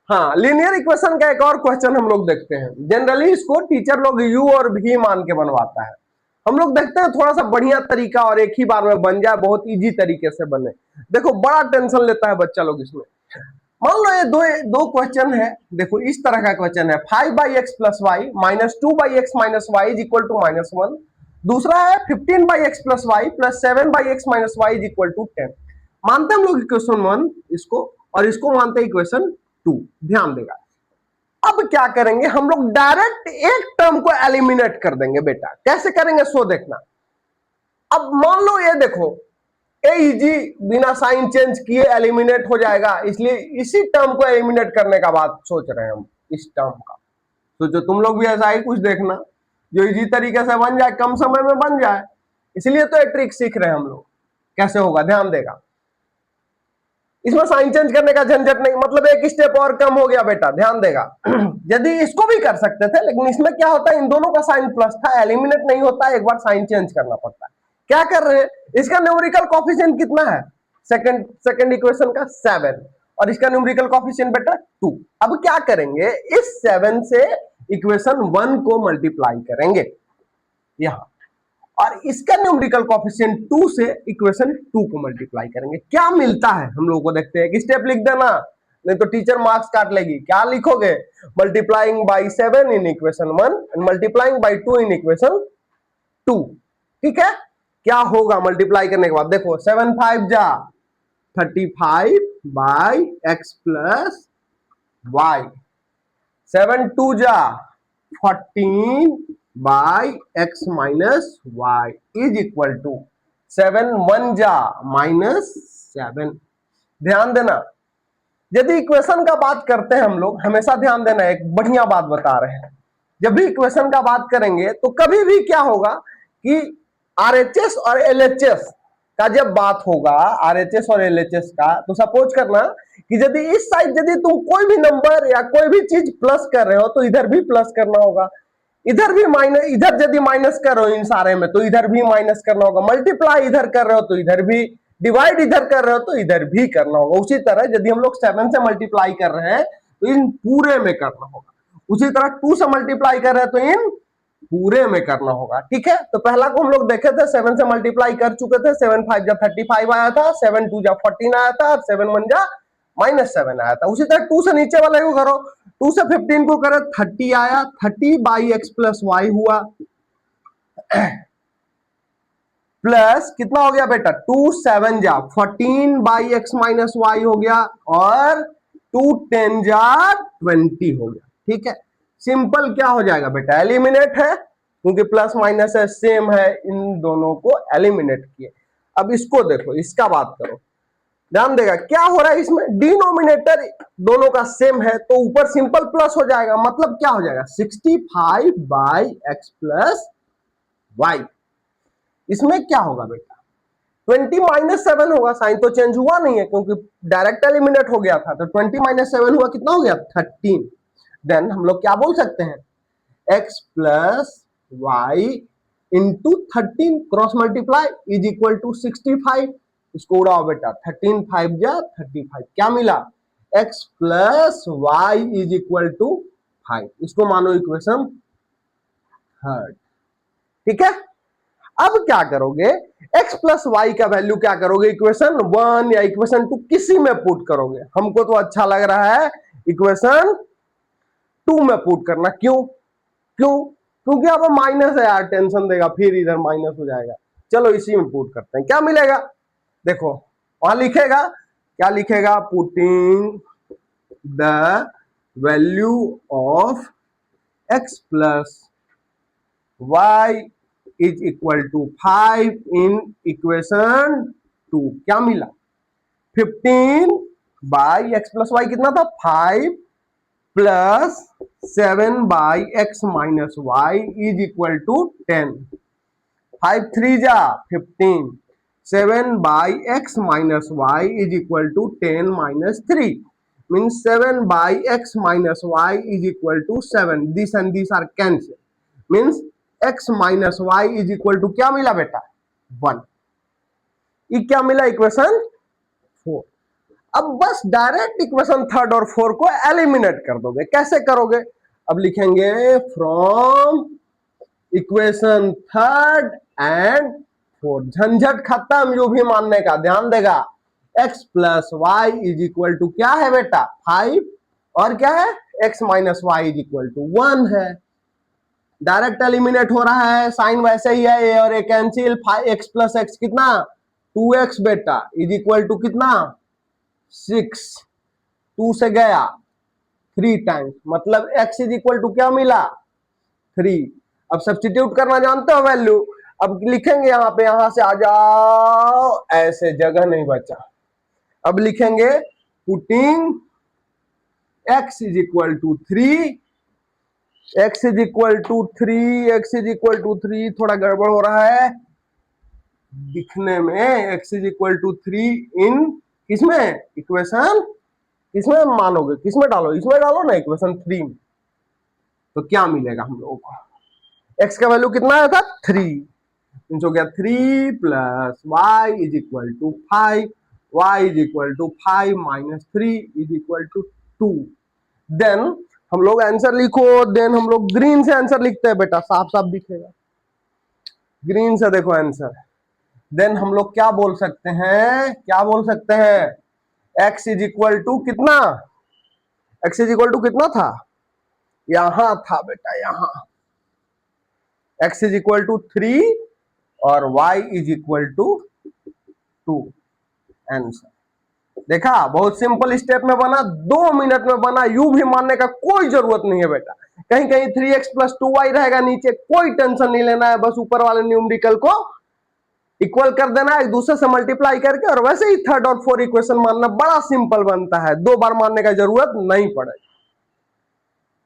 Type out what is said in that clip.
हाँ, linear equation का एक और क्वेश्चन हम लोग देखते हैं। जनरली इसको टीचर लोग यू और भी मान के बनवाता है। हम लोग देखते हैं थोड़ा सा बढ़िया तरीका और एक ही बार में बन जाए, बहुत इजी तरीके से बने। देखो बड़ा टेंशन लेता है बच्चा लोग इसमें। मान लो ये दो दो क्वेश्चन है। देखो इस तरह का क्वेश्चन है, 5/x plus y minus 2/x minus y is equal to -1। दूसरा है 15/x plus y plus 7/x minus y is equal to 10। मानते हैं हम लोग इक्वेशन 1 इसको, और इसको मानते हैं इक्वेशन 2। ध्यान देगा, अब क्या करेंगे हम लोग, डायरेक्ट एक टर्म को एलिमिनेट कर देंगे बेटा। कैसे करेंगे सो देखना। अब मान लो ये देखो ए इजी बिना साइन चेंज किए एलिमिनेट हो जाएगा, इसलिए इसी टर्म को एलिमिनेट करने का बात सोच रहे हैं हम, इस टर्म का। तो जो तुम लोग भी ऐसा ही कुछ देखना जो इजी तरीके से बन जाए, कम समय में बन जाए। इसलिए तो ये ट्रिक सीख रहे हैं हम लोग, कैसे होगा ध्यान देगा। इसमें साइन चेंज करने का झंझट नहीं, मतलब एक स्टेप और कम हो गया बेटा, ध्यान देगा। यदि इसको भी कर सकते थे, लेकिन इसमें क्या होता है, इन दोनों का साइन प्लस था, एलिमिनेट नहीं होता, एक बार साइन चेंज करना पड़ता है। क्या कर रहे हैं, इसका न्यूमेरिकल कोएफिशिएंट कितना है, सेकंड इक्वेशन का 7, और इसका न्यूमेरिकल कोएफिशिएंट बेटा 2। अब क्या करेंगे, इस 7 से इक्वेशन 1 को मल्टीप्लाई करेंगे यहां, और इसका न्यूमेरिकल कोएफिशिएंट 2 से इक्वेशन 2 को मल्टीप्लाई करेंगे। क्या मिलता है हम लोगों को देखते हैं। एक स्टेप लिख देना, नहीं तो टीचर मार्क्स काट लेगी। क्या लिखोगे, multiplying by 7 in equation 1 and multiplying by 2 in equation 2। ठीक है, क्या होगा मल्टीप्लाई करने के बाद, देखो 7 5 जा 35 बाई एक्स प्लस वाई, 7 2 जा 14 by x minus y is equal to 7 1 जा -7। ध्यान देना, यदि इक्वेशन का बात करते हैं हम लोग, हमेशा ध्यान देना, एक बढ़िया बात बता रहे हैं। जब भी इक्वेशन का बात करेंगे तो कभी भी क्या होगा कि आरएचएस और एलएचएस का जब बात होगा, आरएचएस और एलएचएस का, तो सपोज करना कि यदि इस साइड यदि तुम कोई भी नंबर या कोई भी चीज प्लस कर रहे हो तो इधर भी प्लस करना होगा, इधर भी माइनस, इधर यदि माइनस कर रहे हो इन सारे में तो इधर भी माइनस करना होगा, मल्टीप्लाई इधर कर रहे हो तो इधर भी, डिवाइड इधर कर रहे हो तो इधर भी करना होगा। उसी तरह यदि हम लोग 7 से मल्टीप्लाई कर रहे हैं तो इन पूरे में करना होगा, उसी तरह 2 से मल्टीप्लाई कर रहे हैं तो इन पूरे में करना होगा। ठीक है, तो पहला को हम लोग देखे थे, 7 से मल्टीप्लाई कर चुके थे, 7 5 जा 35 आया था, 7 2 जा 14 आया था, और 7 1 जा -7 आया था। उसी तरह 2 से नीचे वाले को करो, 2 से 15 को करे 30 आया, 30 बाई एक्स प्लस वाई हुआ, प्लस कितना हो गया बेटा, 2 7 जा 14 बाई एक्स माइनस वाई हो गया, और 2 10 जा 20 हो गया। ठीक है, सिंपल क्या हो जाएगा बेटा, एलिमिनेट है, क्योंकि प्लस माइनस है सेम है, इन दोनों को एलिमिनेट किए। अब इसको देखो, इसका बात करो, ध्यान देगा क्या हो रहा है इसमें, डिनोमिनेटर दोनों का सेम है तो ऊपर सिंपल प्लस हो जाएगा, मतलब क्या हो जाएगा 65 बाई एक्स प्लस वाई। इसमें क्या होगा बेटा, 20 -7 होगा, साइन तो चेंज हुआ नहीं है क्योंकि डायरेक्ट एलिमिनेट हो गया था, तो 20 -7 हुआ, कितना हो गया 13। देन हम लोग क्या बोल सकते हैं, x plus y into 13 cross multiply is equal to 65। इसको उड़ाओ बेटा, 13 5 जा 35, क्या मिला, x plus y is equal to 5। इसको मानो इक्वेशन थर्ड। ठीक है, अब क्या करोगे, x प्लस वाई का वैल्यू क्या करोगे, इक्वेशन 1 या इक्वेशन 2 किसी में पुट करोगे। हमको तो अच्छा लग रहा है इक्वेशन 2 में पुट करना। क्यों क्यों, क्योंकि अब माइनस है यार, टेंशन देगा, फिर इधर माइनस हो जाएगा। चलो इसी में पुट करते हैं, क्या मिलेगा, देखो वहां लिखेगा, क्या लिखेगा, putting the value of x plus y is equal to 5 in equation 2। क्या मिला, 15 बाई एक्स प्लस वाई कितना था 5 plus 7 by x minus y is equal to 10। 5 3 जा 15, 7 by x minus y is equal to 10 minus 3 means 7 by x minus y is equal to 7। This and this are cancel, means x minus y is equal to क्या मिला बेटा 1। ये क्या मिला, equation 4। अब बस direct equation third और four को एलिमिनेट कर दोगे। कैसे करोगे? अब लिखेंगे from equation third and fourth, झंझट खत्म जो भी मानने का। ध्यान देगा, x plus y is equal to क्या है बेटा? 5, और क्या है? x minus y is equal to 1 है। डायरेक्ट एलिमिनेट हो रहा है, साइन वैसे ही है, ए और ए कैंसिल। 5x प्लस एक्स कितना? 2x बेटा, इज इक्वल टू कितना? 6। 2 से गया 3 टाइम्स, मतलब x इज इक्वल टू क्या मिला? 3। अब सब्स्टिट्यूट करना जानते हो वैल्यू। अब लिखेंगे यहां पे, यहां से आ जाओ, ऐसे जगह नहीं बचा। अब लिखेंगे putting x is equal to 3, x is equal to 3, x is equal to 3। थोड़ा गड़बड़ हो रहा है दिखने में। x is equal to 3 in किसमें? इक्वेशन किसमें मानोगे? किसमें डालो? इसमें डालो ना, इक्वेशन 3 में। तो क्या मिलेगा हम लोगों को? x का वैल्यू कितना आया था? 3। हो गया 3 plus y is equal to 5, y is equal to 5 minus 3 is equal to 2। Then हम लोग आंसर लिखो। देन हम लोग ग्रीन से आंसर लिखते हैं बेटा, साफ साफ दिखेगा। ग्रीन से देखो आंसर। देन हम लोग क्या बोल सकते हैं? क्या बोल सकते हैं? x इज इक्वल टू कितना? x इज इक्वल टू कितना था? यहां था बेटा, यहां। x इज इक्वल टू 3 और y is equal to 2। Answer देखा, बहुत सिंपल स्टेप में बना, 2 मिनट में बना। यू भी मानने का कोई जरूरत नहीं है बेटा। कहीं कहीं 3x प्लस 2y रहेगा नीचे, कोई टेंशन नहीं लेना है। बस ऊपर वाले न्यूमेरिकल को इक्वल कर देना है, एक दूसरे से मल्टीप्लाई करके। और वैसे ही थर्ड और फोर्थ इक्वेशन मानना बड़ा सिंपल बनता है, 2 बार मानने का जरूरत नहीं पड़ेगा।